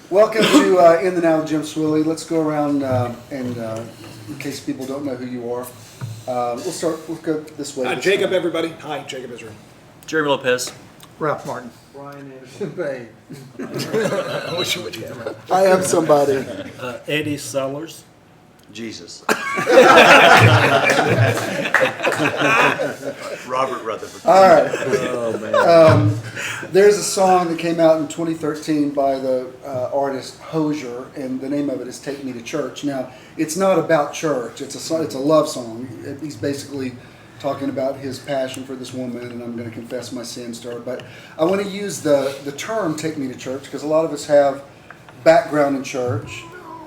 Welcome to In the Now with Jim Swilley. Let's go around and in case people don't know who you are, we'll go this way. Jacob, everybody. Hi, Jacob Israel. Jeremy Lopez. Ralph Martin. Brian Anderson-Payne. I am somebody. Eddie Sellers. Jesus. Robert Rutherford. All right. Oh, man. There's a song that came out in 2013 by the artist Hosier, and the name of it is "Take Me to Church." Now, it's not about church. It's a love song. He's basically talking about his passion for this woman, and I'm going to confess my sins to her. But I want to use the term "take me to church" because a lot of us have background in church.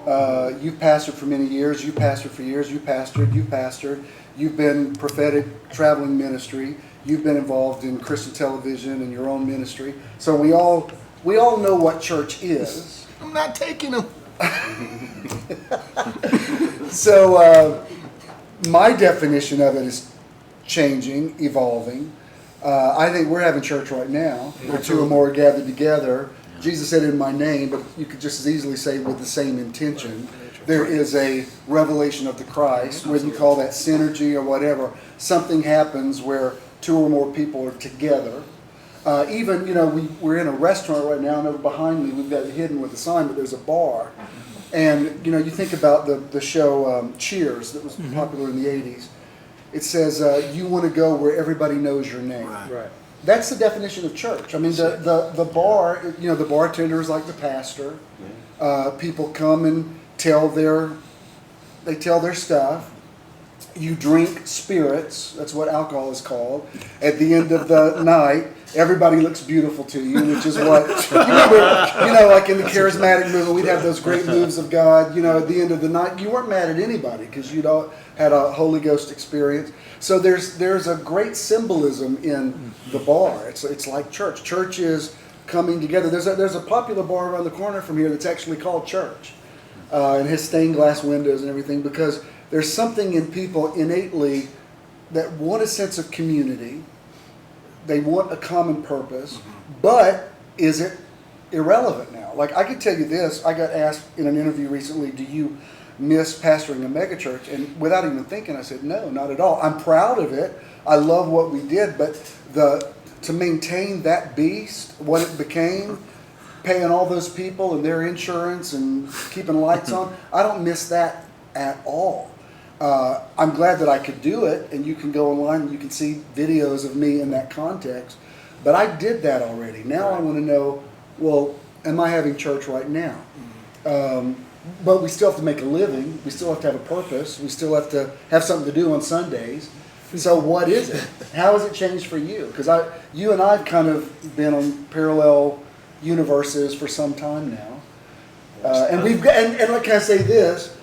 You've pastored for many years. You pastored for years. You pastored. You've been prophetic traveling ministry. You've been involved in Christian television and your own ministry. So we all know what church is. I'm not taking him. So my definition of it is changing, evolving. I think we're having church right now, where two or more are gathered together. Jesus said in my name, but you could just as easily say with the same intention. There is a revelation of the Christ, whether you call that synergy or whatever. Something happens where two or more people are together. Even, we're in a restaurant right now, and over behind me, we've got it hidden with a sign, but there's a bar. And, you think about the show Cheers that was popular in the 80s. It says, you want to go where everybody knows your name. Right. That's the definition of church. I mean, the bar, the bartender is like the pastor. People come and tell their stuff. You drink spirits. That's what alcohol is called. At the end of the night, everybody looks beautiful to you, which is what, like in the charismatic movement, we'd have those great moves of God. At the end of the night, you weren't mad at anybody because you'd all had a Holy Ghost experience. So there's a great symbolism in the bar. It's like church. Church is coming together. There's a popular bar around the corner from here that's actually called Church, and has stained glass windows and everything, because there's something in people innately that want a sense of community. They want a common purpose, but is it irrelevant now? Like, I could tell you this. I got asked in an interview recently, do you miss pastoring a megachurch? And without even thinking, I said, no, not at all. I'm proud of it. I love what we did, but to maintain that beast, what it became, paying all those people and their insurance and keeping lights on, I don't miss that at all. I'm glad that I could do it, and you can go online and you can see videos of me in that context. But I did that already. Now I want to know, well, am I having church right now? But we still have to make a living. We still have to have a purpose. We still have to have something to do on Sundays. So what is it? How has it changed for you? Because you and I have kind of been on parallel universes for some time now. And like I say this,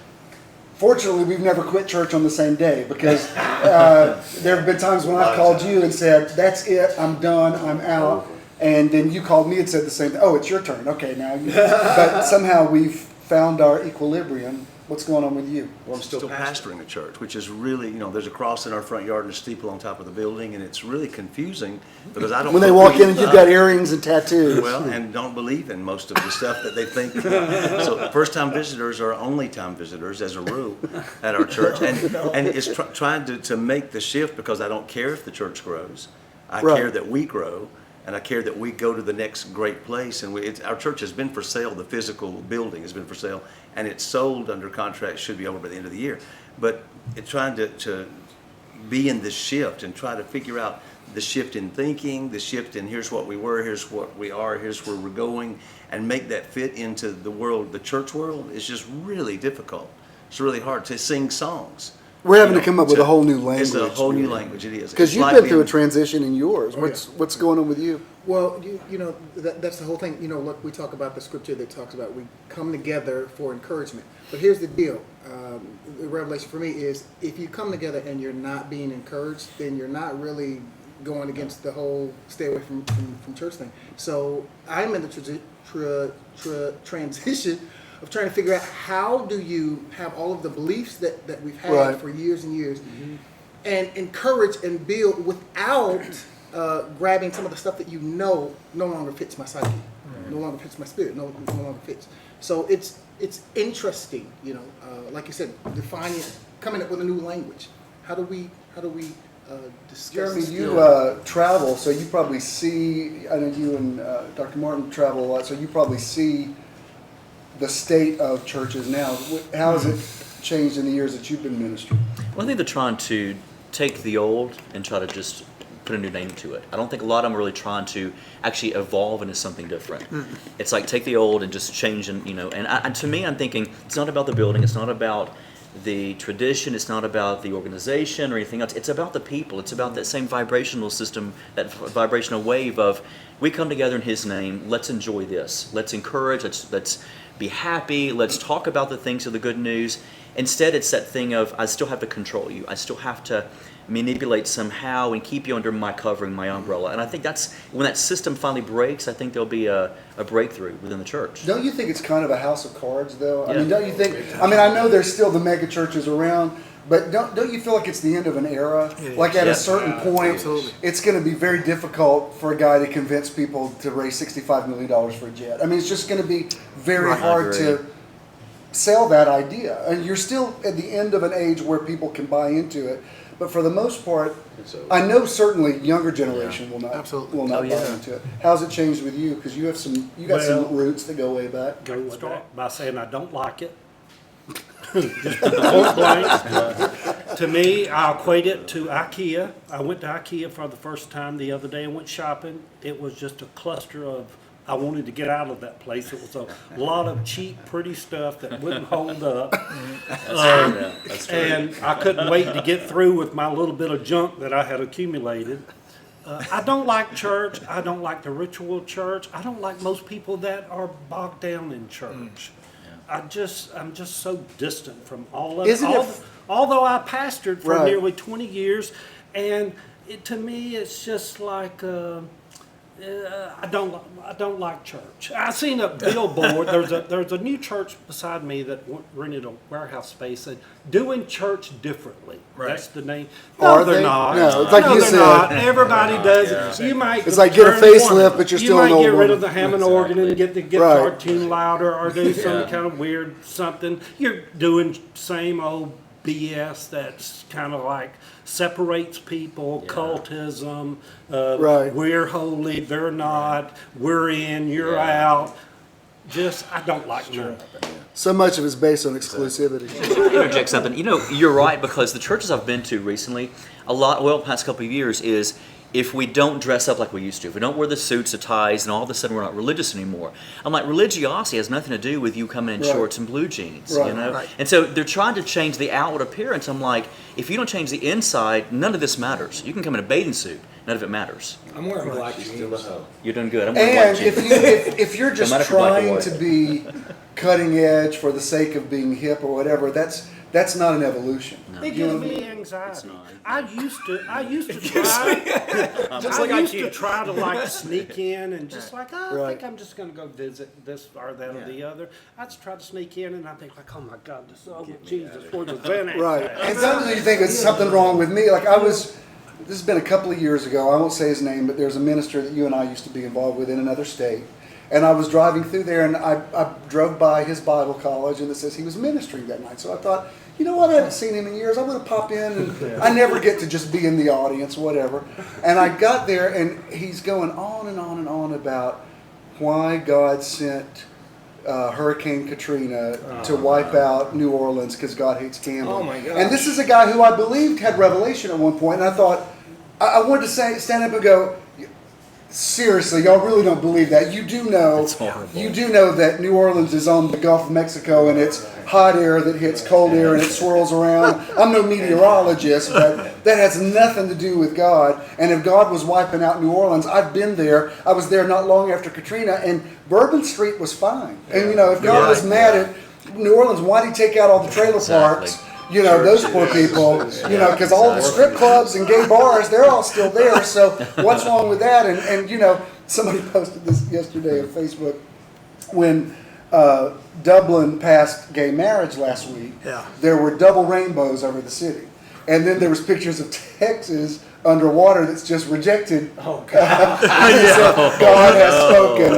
fortunately, we've never quit church on the same day, because there have been times when I've called you and said, that's it, I'm done, I'm out. And then you called me and said the same thing. Oh, it's your turn. Okay, now. But somehow we've found our equilibrium. What's going on with you? Well, I'm still pastoring a church, which is really, there's a cross in our front yard and a steeple on top of the building, and it's really confusing because I don't. When they walk in and you've got earrings and tattoos. Well, and don't believe in most of the stuff that they think. So first-time visitors are only-time visitors, as a rule, at our church, and it's trying to make the shift, because I don't care if the church grows. I care that we grow. And I care that we go to the next great place. And our church has been for sale. The physical building has been for sale, and it's sold under contract. Should be over by the end of the year. But it's trying to be in this shift and try to figure out the shift in thinking, the shift in here's what we were, here's what we are, here's where we're going, and make that fit into the world. The church world is just really difficult. It's really hard to sing songs. We're having to come up with a whole new language. It's a whole new language. It is. Because you've been through a transition in yours. What's going on with you? Well, that's the whole thing. Look, we talk about the scripture that talks about we come together for encouragement. But here's the deal. The revelation for me is, if you come together and you're not being encouraged, then you're not really going against the whole stay away from church thing. So I'm in the transition of trying to figure out, how do you have all of the beliefs that we've had for years and years, and encourage and build without grabbing some of the stuff that no longer fits my psyche, no longer fits my spirit, no longer fits. So it's interesting, like you said, defining, coming up with a new language. How do we discuss? Jeremy, this? you travel, so you probably see. I know you and Dr. Martin travel a lot, so you probably see the state of churches now. How has it changed in the years that you've been ministering? Well, I think they're trying to take the old and try to just put a new name to it. I don't think a lot of them are really trying to actually evolve into something different. It's like take the old and just change, and to me, I'm thinking it's not about the building, it's not about the tradition, it's not about the organization or anything else. It's about the people. It's about that same vibrational system, that vibrational wave of we come together in His name. Let's enjoy this. Let's encourage. Let's be happy. Let's talk about the things of the good news. Instead, it's that thing of I still have to control you. I still have to manipulate somehow and keep you under my covering, my umbrella. And I think that's when that system finally breaks. I think there'll be a breakthrough within the church. Don't you think it's kind of a house of cards, though? I Yeah. mean, don't you think? I mean, I know there's still the mega churches around, but don't you feel like it's the end of an era? Like at Yeah. a certain point, Absolutely. it's going to be very difficult for a guy to convince people to raise $65 million for a jet. I mean, it's just going to be very Right. hard I to agree. sell that idea. And you're still at the end of an age where people can buy into it. But for the most part, I know certainly younger generation will not Absolutely. buy yeah. into it. How's it changed with you? Because you got some Well, roots that go way back. Go with that by saying I don't like it. Just point blank. To me, I equate it to IKEA. I went to IKEA for the first time the other day and went shopping. It was just a cluster of, I wanted to get out of that place. It was a lot of cheap, pretty stuff that wouldn't hold up. That's true. And I couldn't wait to get through with my little bit of junk that I had accumulated. I don't like church. I don't like the ritual church. I don't like most people that are bogged down in church. I'm just so distant from all of it. Isn't it Although I pastored for Right. nearly 20 years, and to me it's just like I don't like church. I seen a billboard. There's a new church beside me that rented a warehouse space and doing church differently. That's the name. No, Are they're they? not. No, it's like you they're said. not. Everybody does it. You might. It's like get a turn facelift, one. but you're You still an might old get rid woman. of the Hammond organ and get the guitar Right. tune louder, or do some kind of weird something. You're doing same old BS that's kind of like separates people, cultism, Right. we're holy, they're not, we're in, you're out. I don't like none of it. So much of it's based on exclusivity. Interject something. You're right, because the churches I've been to recently, past couple of years, is if we don't dress up like we used to, if we don't wear the suits, the ties, and all of a sudden we're not religious anymore. I'm like, religiosity has nothing to do with you coming in Right. shorts and blue jeans, Right. you know? Right. And so they're trying to change the outward appearance. I'm like, if you don't change the inside, none of this matters. You can come in a bathing suit, none of it matters. I'm wearing black jeans. You're doing good. I'm wearing white And jeans. if you're just matter if you're black or trying white. to be cutting edge for the sake of being hip or whatever, that's not an evolution. It You know gives what I me mean? anxiety. I used to try to like sneak in and just like, I Right. think I'm just going to go visit this or that or the other. I just try to sneak in and I think like, oh my God, Jesus, where's the Xanax? Right. at? And sometimes you think it's something wrong with me. Like this has been a couple of years ago. I won't say his name, but there's a minister that you and I used to be involved with in another state. And I was driving through there, and I drove by his Bible college, and it says he was ministering that night. So I thought, you know what? I haven't seen him in years. I'm going to pop in, and I never get to just be in the audience, whatever. And I got there, and he's going on and on and on about why God sent Hurricane Katrina to wipe out New Orleans because God hates gambling. Oh, my gosh. And this is a guy who I believed had revelation at one point, and I thought, I wanted to stand up and go, seriously, y'all really don't believe that. You do know, That's horrible. you do know that New Orleans is on the Gulf of Mexico, and it's hot air that hits cold air and it swirls around. I'm no meteorologist, but that has nothing to do with God. And if God was wiping out New Orleans, I've been there. I was there not long after Katrina, and Bourbon Street was fine. And if God was mad at New Orleans, why'd he take out all the trailer Exactly. parks? Those poor people, because all the strip clubs and gay bars, they're all still there. So what's wrong with that? And somebody posted this yesterday on Facebook when Dublin passed gay marriage last week. Yeah. There were double rainbows over the city. And then there was pictures of Texas underwater that's just rejected. Oh, God. God has spoken.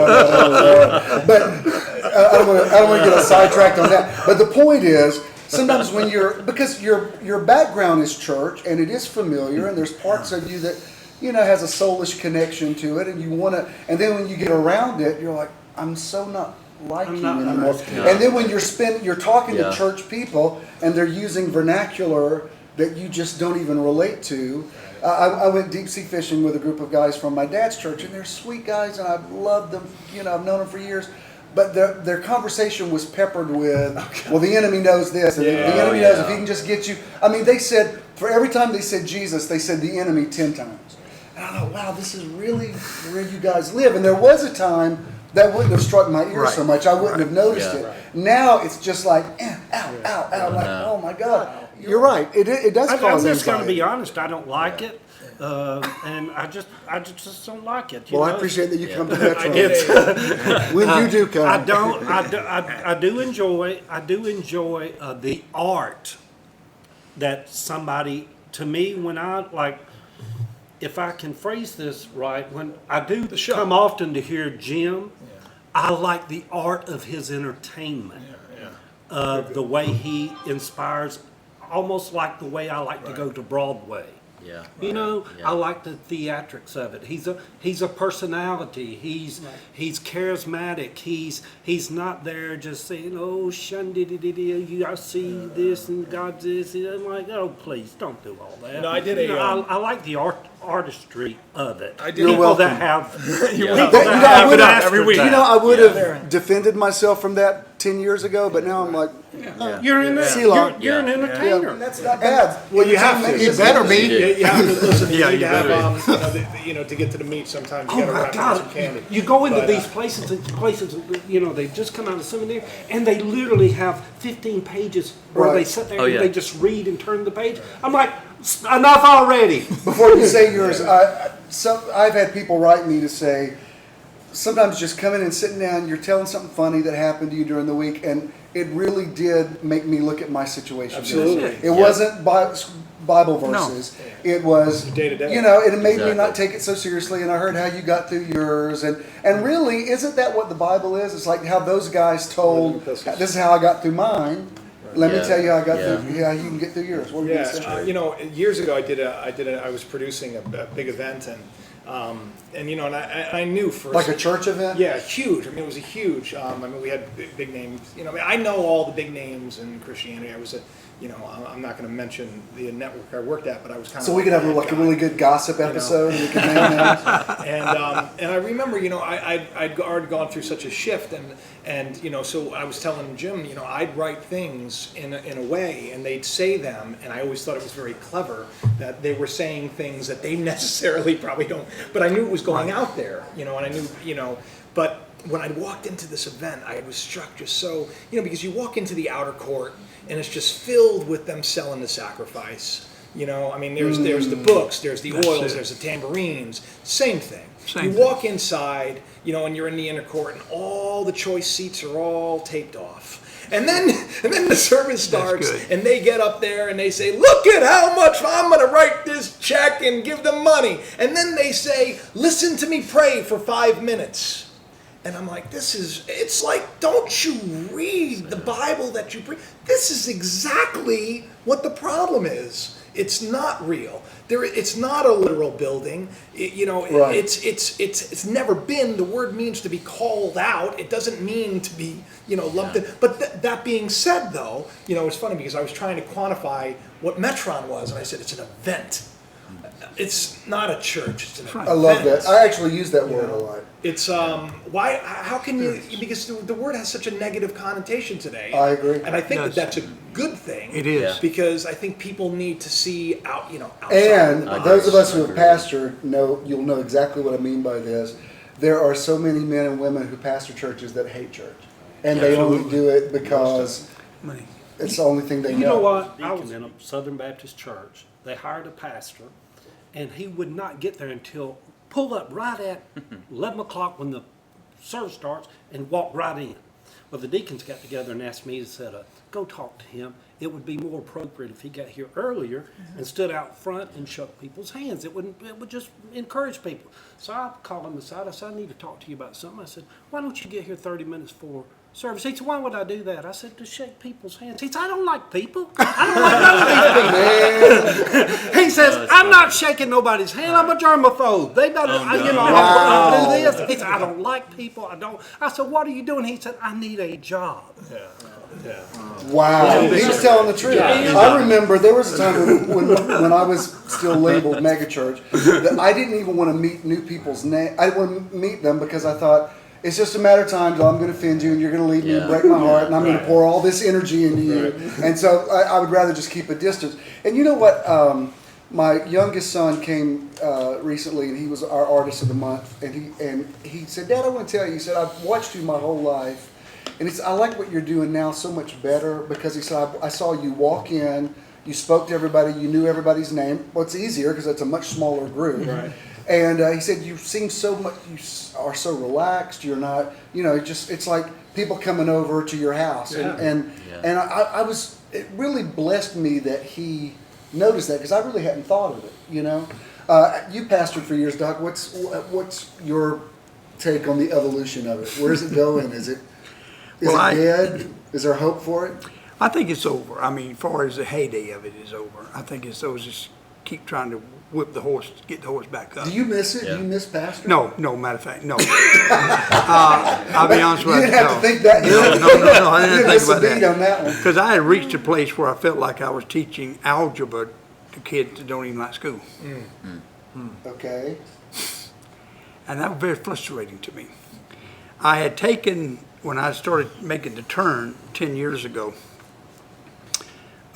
But I don't want to get us sidetracked on that. But the point is, sometimes when because your background is church and it is familiar, and there's parts of you that has a soulish connection to it, and you want to, and then when you get around it, you're like, I'm so not like you anymore. And then when you're talking to church people and they're using vernacular that you just don't even relate to. I went deep sea fishing with a group of guys from my dad's church, and they're sweet guys, and I've loved them. I've known them for years. But their conversation was peppered with, well, the enemy knows this, and the enemy knows if he can just get you. I mean, they said, for every time they said Jesus, they said the enemy 10 times. And I thought, wow, this is really where you guys live. And there was a time that wouldn't have struck my ear so much. I wouldn't have noticed it. Now it's just like, ow. Like, oh my God. You're right. It does cause I'm just going to anxiety. be honest. I don't like it, and I just don't like it. Well, I appreciate that you come to Metro. I did. When you do come. I do enjoy the art that somebody, to me, when I like, if I can phrase this right, when I do come often to hear Jim, I like the art of his entertainment, of the way he inspires, almost like the way I like to go to Broadway. Yeah. I like the theatrics of it. He's a personality. He's charismatic. He's not there just saying, "Oh, shun-diddy-diddy, I see this and God's this." And I'm like, "Oh, please don't do all that." No, I did I like the artistry of it. I did. People that have. every week. I would have defended myself from that 10 years ago, but now I'm like, You're an Selah. an entertainer. that's not bad. Well, you have to. You better be. You have to listen. Yeah, You need you to have, better to get to the meat. Sometimes you Oh got to my wrap it in God! some candy. You go into But, these places, they just come out of seminary, and they literally have 15 pages where Right. they sit there Oh, and yeah. they just read and turn the page. I'm like, enough already. Before you say yours, I've had people write me to say, sometimes just coming and sitting down, you're telling something funny that happened to you during the week, and it really did make me look at my situation. Absolutely. It wasn't Bible verses. It was, Day to day. it made me Exactly. not take it so seriously, and I heard how you got through yours, and really, isn't that what the Bible is? It's like how those guys told, Living epistles. this is how I got through mine. Let me Yeah. tell you how I got Yeah. through, how you can get through yours. What were you gonna say? Years ago I was producing a big event, and I knew for Like a church event? Yeah, huge. I mean, it was a huge. We had big names. I know all the big names in Christianity. I was I'm not going to mention the network I worked at, but I was kind of. So we could have a really good gossip episode. And we could name names. And I remember, I'd already gone through such a shift, and so I was telling Jim, I'd write things in a way, and they'd say them, and I always thought it was very clever that they were saying things that they necessarily probably don't, but I knew it was going out there, and I knew, but when I walked into this event, I was struck just so, because you walk into the outer court, and it's just filled with them selling the sacrifice. There's the books, there's the oils, there's the tambourines, same thing. You walk inside, and you're in the inner court, and all the choice seats are all taped off. And then the service starts, and they get up there and they say, "Look at how much I'm going to write this check and give them money." And then they say, "Listen to me pray for 5 minutes." And I'm like, it's like, don't you read the Bible that you preach? This is exactly what the problem is. It's not real. It's not a literal building. Right. It's never been. The word means to be called out. It doesn't mean to be, lumped in. But that being said, though, it's funny because I was trying to quantify what Metron was, and I said it's an event. It's not a church. It's an event. I love that. I actually use that word a lot. It's why? How can you? Because the word has such a negative connotation today. I agree. and I think that's a good thing. It is. Yeah. because I think people need to see outside. And of the those of box. us who have pastored you'll know exactly what I mean by this. There are so many men and women who pastor churches that hate church, and they only do it because Money. it's the only thing they know. You know what? I was in a Southern Baptist church. They hired a pastor, and he would not get there until pull up right at 11 o'clock when the service starts and walk right in. Well, the deacons got together and asked me to go talk to him. It would be more appropriate if he got here earlier and stood out front and shook people's hands. It would just encourage people. So I called him aside. I said, "I need to talk to you about something." I said, "Why don't you get here 30 minutes before service. He said, why would I do that? I said, to shake people's hands. He said, I don't like people. I don't like none of these people. He says, I'm not shaking nobody's hand. I'm a germaphobe. They better, I do this. He said, I don't like people. I said, what are you doing? He said, I need a job. Wow, he was telling the truth. I remember there was a time when I was still labeled megachurch that I didn't even want to meet new people's name. I didn't want to meet them because I thought it's just a matter of time till I'm going to offend you and you're going to leave me and break my heart and I'm going to pour all this energy into you. And so I would rather just keep a distance. And you know what? My youngest son came recently and he was our artist of the month. And he said, Dad, I want to tell you. He said, I've watched you my whole life. And I like what you're doing now so much better because he said, I saw you walk in, you spoke to everybody, you knew everybody's name. Well, it's easier because it's a much smaller group. Right. And he said, you seem so much, you are so relaxed. You're not, it's like people coming over to your house. And I was, it really blessed me that he noticed that because I really hadn't thought of it, You pastored for years, Doc. What's your take on the evolution of it? Where's it going? Is it dead? Is there hope for it? I think it's over. I mean, as far as the heyday of it is over. I think it's those just keep trying to whip the horse, get the horse back up. Do you miss it? Do you miss pastor? No, matter of fact, no. I'll be honest with you. You didn't have to think that. No, I didn't think about that. On that one. Because I had reached a place where I felt like I was teaching algebra to kids that don't even like school. Okay. And that was very frustrating to me. I had taken, when I started making the turn 10 years ago,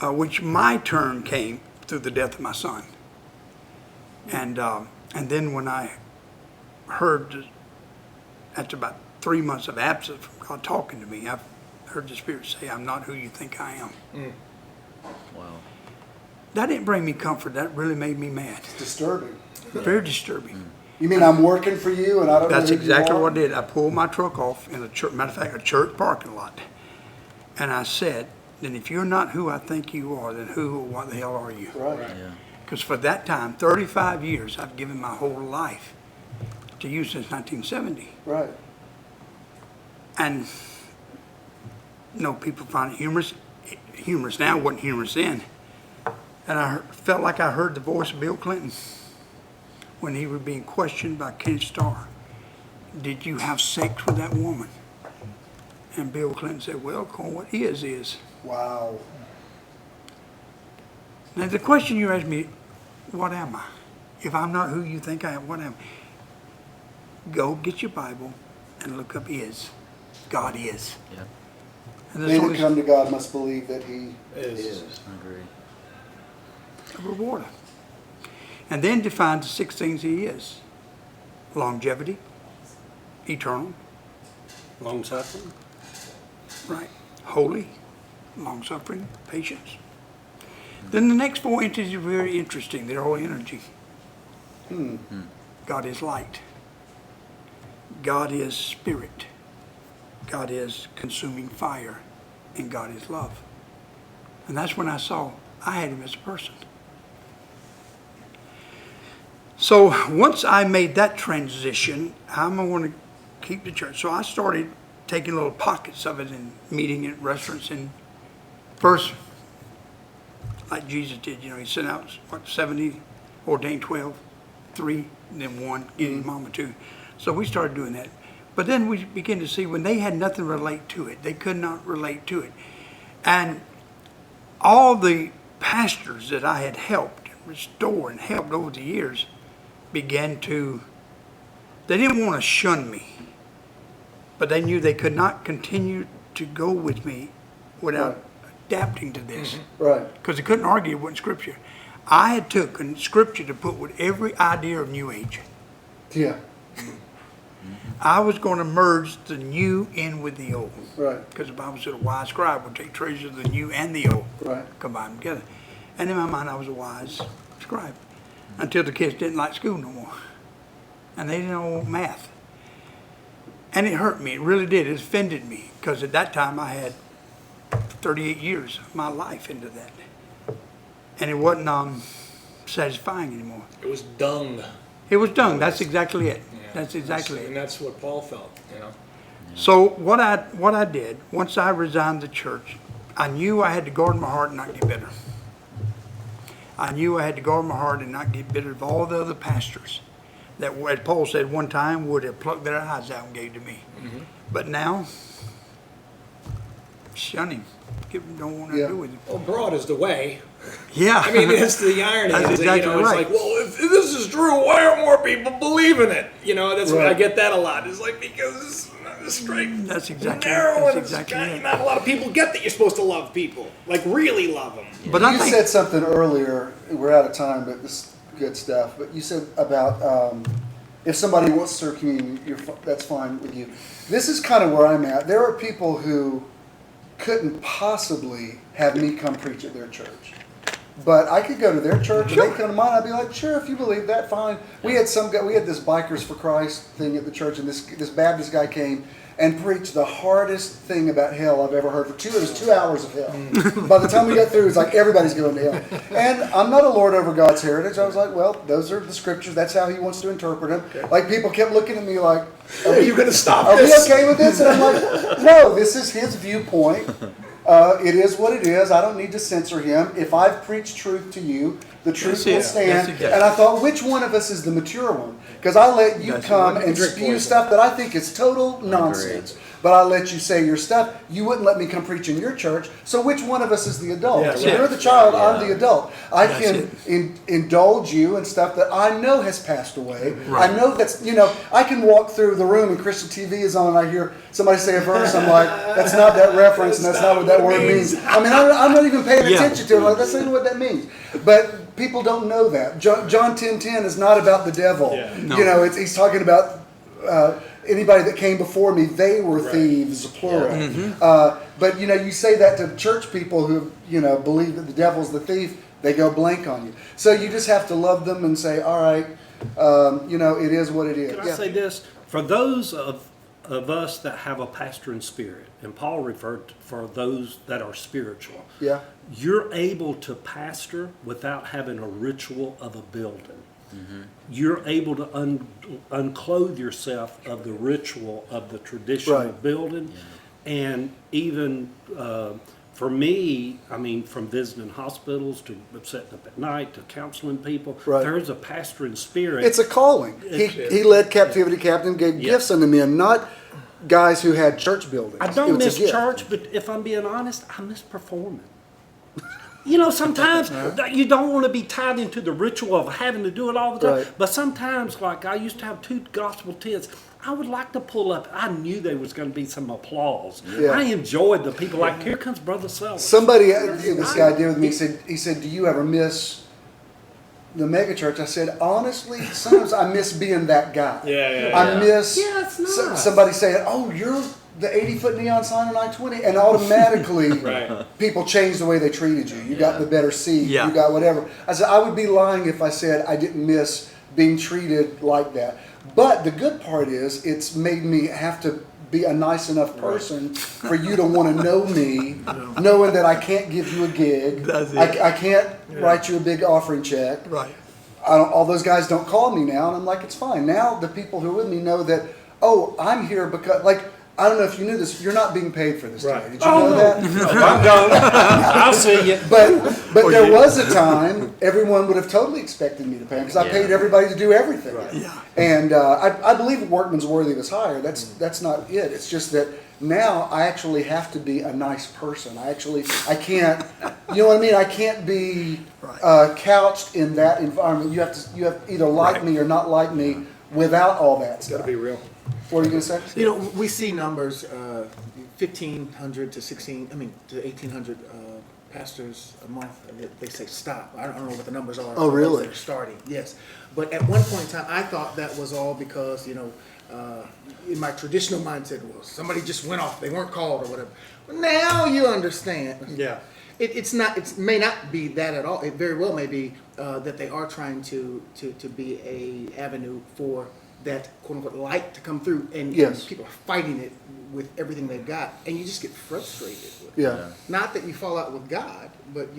which my turn came through the death of my son. And then when I heard, after about 3 months of absence from God talking to me, I heard the Spirit say, I'm not who you think I am. Wow. That didn't bring me comfort. That really made me mad. It's disturbing. Very disturbing. You mean I'm working for you and I don't know That's who you exactly are? what I did. I pulled my truck off in a church, matter of fact, a church parking lot. And I said, then if you're not who I think you are, then who or what the hell are you? Right. Yeah. Because for that time, 35 years, I've given my whole life to you since 1970. Right. And people find it humorous. Humorous now, wasn't humorous then. And I felt like I heard the voice of Bill Clinton when he was being questioned by Ken Starr. Did you have sex with that woman? And Bill Clinton said, well, what is. Wow. Now the question you asked me, what am I? If I'm not who you think I am, what am I? Go get your Bible and look up is. God is. Yeah. And They that come to God must believe that He is. I agree. a rewarder. And then define the 6 things He is. Longevity, eternal, Long-suffering. right, holy, long-suffering, patience. Then the next 4 entities are very interesting. They're all energy. God is light. God is spirit. God is consuming fire. And God is love. And that's when I saw I had Him as a person. So once I made that transition, I'm going to keep the church. So I started taking little pockets of it and meeting at restaurants. And first, like Jesus did, He sent out, 70, ordained 12, 3, and then 1, getting Mama 2. So we started doing that. But then we began to see when they had nothing to relate to it, they could not relate to it. And all the pastors that I had helped restore and helped over the years began to, they didn't want to shun me, but they knew they could not continue to go with me without adapting to this. Right. Because they couldn't argue it wasn't Scripture. I had taken Scripture to put with every idea of New Age. Yeah. I was going to merge the new in with the old. Right. Because the Bible said a wise scribe would take treasures of the new and the old, Right. combine them together. And in my mind, I was a wise scribe until the kids didn't like school no more. And they didn't know math. And it hurt me. It really did. It offended me. Because at that time, I had 38 years of my life into that. And it wasn't satisfying anymore. It was dung. It was done. That's exactly it. Yeah. That's exactly And it. that's what Paul felt, So what I did, once I resigned the church, I knew I had to guard my heart and not get bitter. I knew I had to guard my heart and not get bitter of all the other pastors that, as Paul said one time, would have plucked their eyes out and gave to me. But now, shun him. Don't want to do with him. Well, broad is the way. Yeah. I mean, that's the irony. That's is that, exactly it's right. like, well, if this is true, why aren't more people believing it? That's what I Right. get that a lot. It's like, because it's not a straight That's exactly narrow, that's and it's exactly kind it. of, not a lot of people get that you're supposed to love people, like really love them. But I You think said something earlier, we're out of time, but this is good stuff. But you said about if somebody wants to serve communion, that's fine with you. This is kind of where I'm at. There are people who couldn't possibly have me come preach at their church. But I could go to their church and they come to mine. I'd be like, sure, if you believe that, fine. We had this Bikers for Christ thing at the church, and this Baptist guy came and preached the hardest thing about hell I've ever heard. It was 2 hours of hell. By the time we got through, it was like everybody's going to hell. And I'm not a lord over God's heritage. I was like, well, those are the scriptures. That's how he wants to interpret them. Okay. Like people kept looking at me like, Are you going to stop are we this? okay with this? And I'm like, no, this is his viewpoint. It is what it is. I don't need to censor him. If I've preached truth to you, the truth That's it. will That's stand. exactly- And I thought, which one of us is the mature one? Because I let you That's come what- and spew stuff that I think is total nonsense. But I let you say your stuff. You wouldn't let me come preach in your church. So which one of us is the adult? Yeah, So right. you're the child, I'm Yeah. the adult. I That's can indulge you in stuff that I know has passed away. Right. I know that's, I can walk through the room and Christian TV is on and I hear somebody say a verse. I'm like, that's not that reference and that's not what that word means. I mean, I'm not even paying Yeah. attention to it. I'm like, that's not even what that means. But people don't know that. John 10:10 is not about the devil. Yeah. No. He's talking about anybody that came before me, they were thieves, plural. But you say that to church people who believe that the devil's the thief, they go blank on you. So you just have to love them and say, all right, it is what it is. Can I say this? For those of us that have a pastoring spirit, and Paul referred to for those that are spiritual, Yeah. you're able to pastor without having a ritual of a building. You're able to unclothe yourself of the ritual of the traditional Right. building. And even for me, I mean, from visiting hospitals to setting up at night to counseling people, Right. there's a pastoring spirit. It's a calling. He led captivity captain, gave gifts unto men, not guys who had church buildings. I It don't was a miss gift. church, but if I'm being honest, I miss performing. Sometimes you don't want to be tied into the ritual of having to do it all the time. Right. But sometimes, like I used to have 2 gospel tents, I would like to pull up. I knew there was going to be some applause. Yeah. I enjoyed the people. Like, here comes Brother Sellers. Somebody, this guy did with me, he said, do you ever miss the megachurch? I said, honestly, sometimes I miss being that guy. Yeah. I miss Yeah, it's nice. somebody saying, oh, you're the 80-foot neon sign on I-20, and automatically Right. people change the way they treated you. You got the better seat. Yeah. You got whatever. I said, I would be lying if I said I didn't miss being treated like that. But the good part is it's made me have to be a nice enough person for you to want to know me, knowing that I can't give you a gig. That's it. I can't write you a big offering check. Right. All those guys don't call me now, and I'm like, it's fine. Now the people who are with me know that, oh, I'm here because, I don't know if you knew this, you're not being paid for this today. Right. Did you know that? I'm done. I'll see you. But there was a time everyone would have totally expected me to pay because I paid everybody to do everything. Yeah. And I believe a workman's worthy of his hire. That's not it. It's just that now I actually have to be a nice person. I can't, you know what I mean? I can't be couched in that environment. You have to either like me or not like me without all that It's got stuff. to be real. What are you going to say? We see numbers, 1,500 to 1,800 pastors a month. They say stop. I don't know what the numbers are. Oh, really? They're starting, yes. But at one point in time, I thought that was all because, in my traditional mindset, well, somebody just went off. They weren't called or whatever. But now you understand. Yeah. It's not. It may not be that at all. It very well may be that they are trying to be a avenue for that quote unquote light to come through, and Yes. people are fighting it with everything they've got, and you just get frustrated with it. Yeah. Not that you fall out with God, but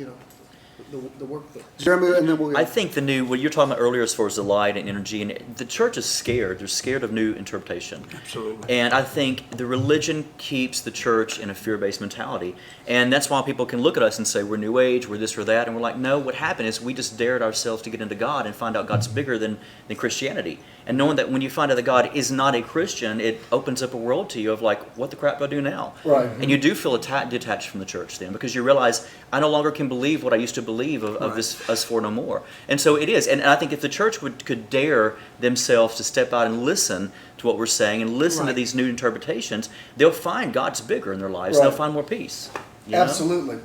the work that. Jeremy, and then we'll I get, think what you're talking about earlier as far as the light and energy, and the church is scared. They're scared of new interpretation. Absolutely. And I think the religion keeps the church in a fear-based mentality. And that's why people can look at us and say, we're New Age, we're this or that. And we're like, no, what happened is we just dared ourselves to get into God and find out God's bigger than Christianity. And knowing that when you find out that God is not a Christian, it opens up a world to you of like, what the crap do I do now? Right. And you do feel detached from the church then, because you realize I no longer can believe what I used to believe of this us for no more. And so it is. And I think if the church could dare themselves to step out and listen to what we're saying and listen to these new interpretations, they'll find God's bigger in their lives. Right. They'll find more peace. You know? absolutely.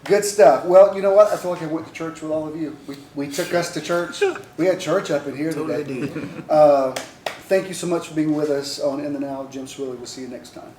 Good stuff. Well, you know what? I feel like I went to church with all of you. We took us to church. We had church up in here Totally today. did. Thank you so much for being with us on In the Now. Jim Swilley. We'll see you next time.